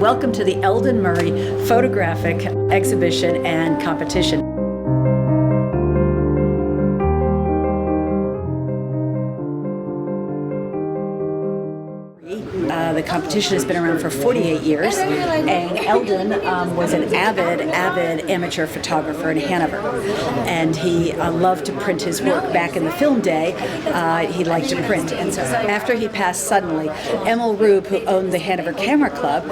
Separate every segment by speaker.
Speaker 1: Welcome to the Elden Murray Photographic Exhibition and Competition. The competition has been around for 48 years, and Elden was an avid amateur photographer in Hanover, and he loved to print his work. Back in the film day, he liked to print, and so after he passed suddenly, Emil Rube, who owned the Hanover Camera Club,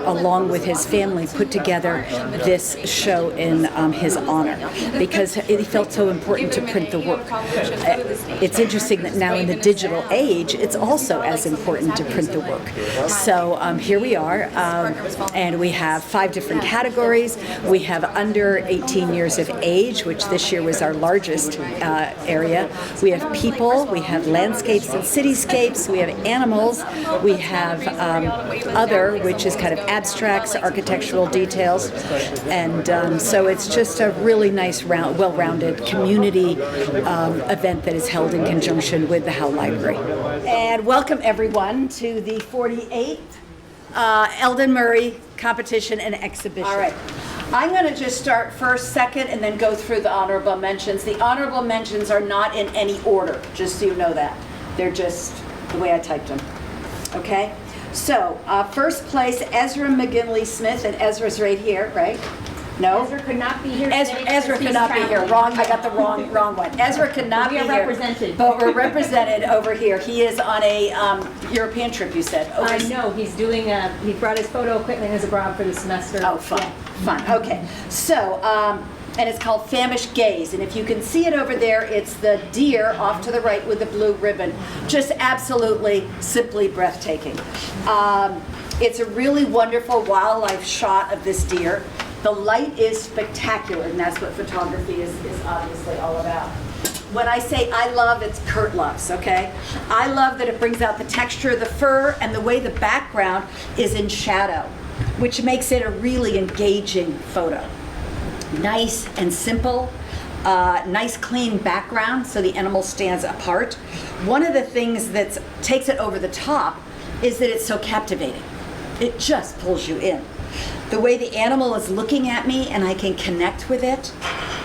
Speaker 1: along with his family, put together this show in his honor, because he felt so important to print the work. It's interesting that now in the digital age, it's also as important to print the work. So here we are, and we have 5 different categories. We have under 18 years of age, which this year was our largest area. We have people, we have landscapes and cityscapes, we have animals, we have other, which is kind of abstracts, architectural details, and so it's just a really nice, well-rounded community event that is held in conjunction with the Howe Library. And welcome everyone to the 48th Elden Murray Competition and Exhibition. All right. I'm going to just start first, second, and then go through the honorable mentions. The honorable mentions are not in any order, just so you know that. They're just the way I typed them. Okay? So, first place, Ezra McGinley Smith, and Ezra's right here, right? No?
Speaker 2: Ezra could not be here
Speaker 1: Ezra could not be here. Wrong. I got the wrong one. Ezra could not be here.
Speaker 2: We are represented.
Speaker 1: But we're represented over here. He is on a European trip, you said.
Speaker 2: I know. He's doing he brought his photo equipment as abroad for the semester.
Speaker 1: Oh, fun. Yeah. Fun. Okay. So, and it's called Famished Gaze. And if you can see it over there, it's the deer off to the right with the blue ribbon. Just absolutely, simply breathtaking. It's a really wonderful wildlife shot of this deer. The light is spectacular, and that's what photography is obviously all about. When I say I love, it's Kurt loves, okay? I love that it brings out the texture of the fur and the way the background is in shadow, which makes it a really engaging photo. Nice and simple, nice clean background so the animal stands apart. One of the things that takes it over the top is that it's so captivating. It just pulls you in. The way the animal is looking at me and I can connect with it,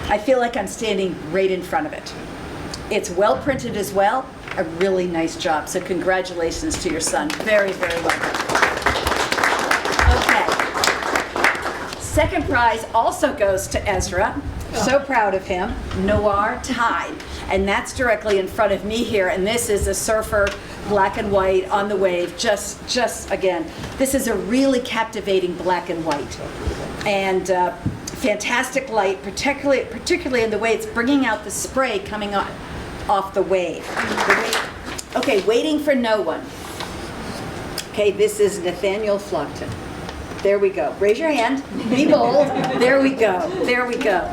Speaker 1: I feel like I'm standing right in front of it. It's well printed as well, a really nice job. So congratulations to your son. Very, very well done. Okay. Second prize also goes to Ezra. So proud of him. Noir Tide. And that's directly in front of me here. And this is a surfer, black and white on the wave. Just again, this is a really captivating black and white. And fantastic light, particularly in the way it's bringing out the spray coming off the wave. Okay, Waiting for No One. Okay, this is Nathaniel Flockton. There we go. Raise your hand. Be bold. There we go. There we go.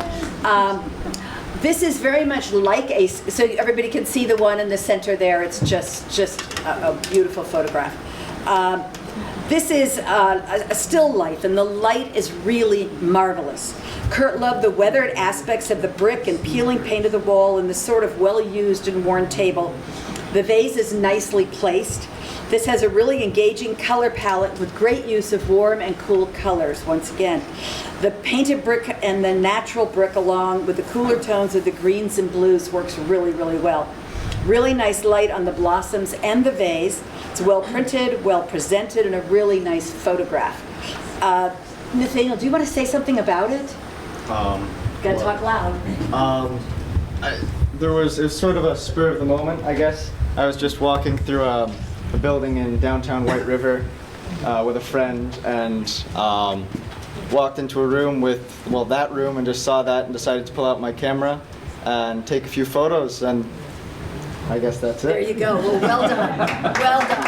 Speaker 1: This is very much like so everybody can see the one in the center there. It's just a beautiful photograph. This is a still life, and the light is really marvelous. Kurt loved the weathered aspects of the brick and peeling paint of the wall and the sort of well-used and worn table. The vase is nicely placed. This has a really engaging color palette with great use of warm and cool colors, once again. The painted brick and the natural brick along with the cooler tones of the greens and blues works really, really well. Really nice light on the blossoms and the vase. It's well printed, well presented, and a really nice photograph. Nathaniel, do you want to say something about it? Gotta talk loud.
Speaker 3: It was sort of a spur of the moment, I guess. I was just walking through a building in downtown White River with a friend, and walked into a room with, that room, and just saw that and decided to pull out my camera and take a few photos, and I guess that's it.
Speaker 1: There you go. Well done. Well done.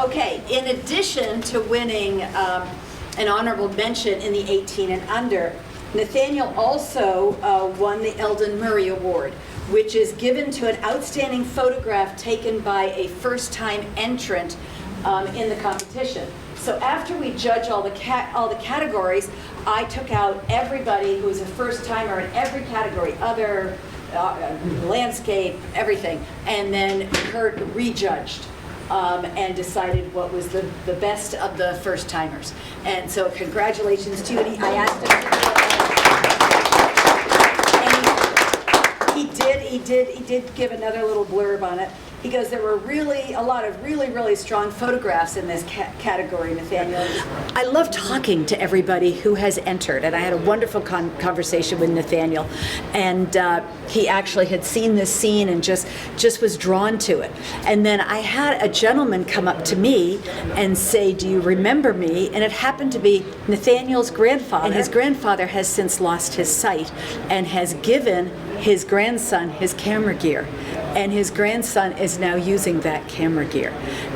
Speaker 1: Okay, in addition to winning an honorable mention in the 18 and under, Nathaniel also won the Elden Murray Award, which is given to an outstanding photograph taken by a first-time entrant in the competition. So after we judge all the categories, I took out everybody who was a first-timer in every category, other, landscape, everything, and then Kurt rejudged. and decided what was the best of the first timers. And so congratulations to you. And I asked him to he did give another little blurb on it. He goes, there were really a lot of really strong photographs in this category, Nathaniel. I love talking to everybody who has entered, and I had a wonderful conversation with Nathaniel, and he actually had seen this scene and just was drawn to it. And then I had a gentleman come up to me and say, do you remember me? And it happened to be Nathaniel's grandfather, and his grandfather has since lost his sight and has given his grandson his camera gear, and his grandson is now using that camera gear.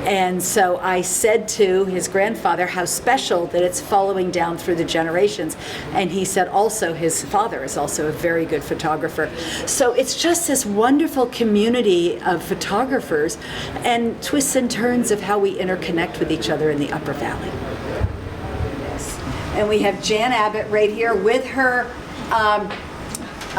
Speaker 1: And so I said to his grandfather how special that it's following down through the generations, and he said also his father is also a very good photographer. So it's just this wonderful community of photographers and twists and turns of how we interconnect with each other in the Upper Valley. And we have Jan Abbott right here with her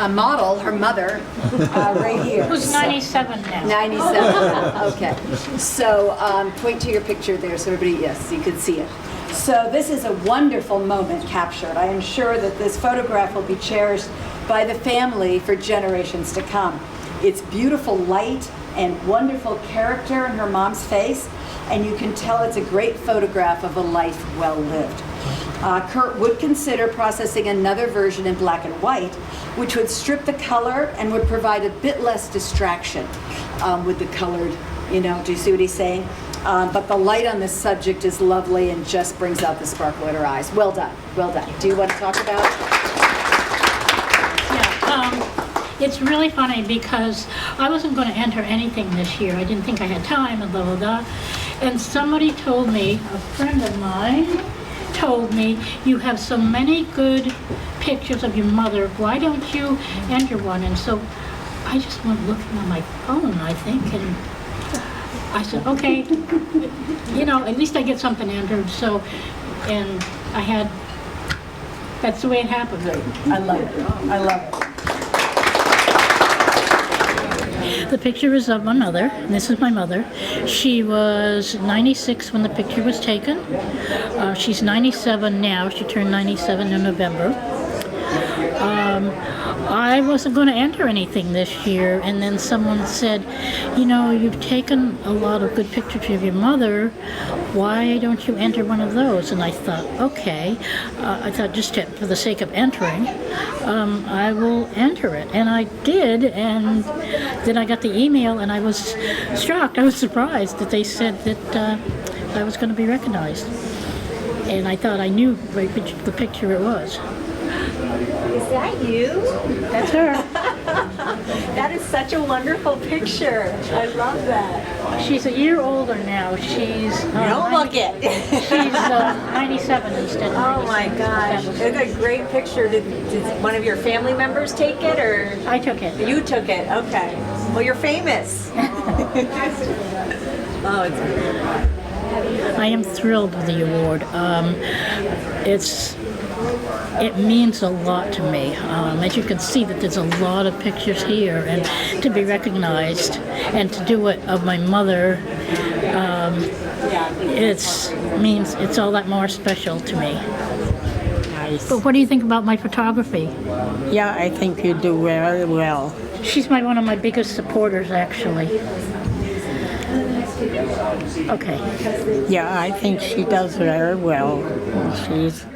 Speaker 1: model, her mother, right here.
Speaker 4: Who's 97 now?
Speaker 1: 97, okay. So point to your picture there so everybody, yes, you can see it. So this is a wonderful moment captured. I am sure that this photograph will be cherished by the family for generations to come. It's beautiful light and wonderful character in her mom's face, and you can tell it's a great photograph of a life well lived. Kurt would consider processing another version in black and white, which would strip the color and would provide a bit less distraction with the colored, do you see what he's saying? But the light on this subject is lovely and just brings out the sparkle in her eyes. Well done, well done. Do you want to talk about it?
Speaker 4: Yeah, it's really funny because I wasn't going to enter anything this year. I didn't think I had time and blah, blah, blah. And somebody told me, a friend of mine told me, you have so many good pictures of your mother, why don't you enter one? And so I just went looking on my phone, I think, and I said, okay, at least I get something entered. So, and that's the way it happened.
Speaker 1: I love it, I love it.
Speaker 4: The picture is of my mother, and this is my mother. She was 96 when the picture was taken. She's 97 now. She turned 97 in November. I wasn't going to enter anything this year, and then someone said, you've taken a lot of good pictures of your mother. Why don't you enter one of those? And I thought, okay. I thought just for the sake of entering, I will enter it. And I did, and then I got the email, and I was shocked. I was surprised that they said that I was going to be recognized. And I thought I knew the picture it was.
Speaker 2: Is that you?
Speaker 4: That's her.
Speaker 2: That is such a wonderful picture. I love that.
Speaker 4: She's a year older now. She's
Speaker 2: Don't look it.
Speaker 4: She's 97 instead of 96.
Speaker 2: Oh my gosh, it's a great picture. Did one of your family members take it, or?
Speaker 4: I took it.
Speaker 2: You took it, okay. Well, you're famous. Oh, it's
Speaker 4: I am thrilled with the award. It means a lot to me. As you can see, that there's a lot of pictures here, and to be recognized and to do it of my mother, means it's all that more special to me.
Speaker 5: Nice.
Speaker 4: But what do you think about my photography?
Speaker 5: Yeah, I think you do very well.
Speaker 4: She's one of my biggest supporters, actually. Okay.
Speaker 5: Yeah, I think she does very well. She's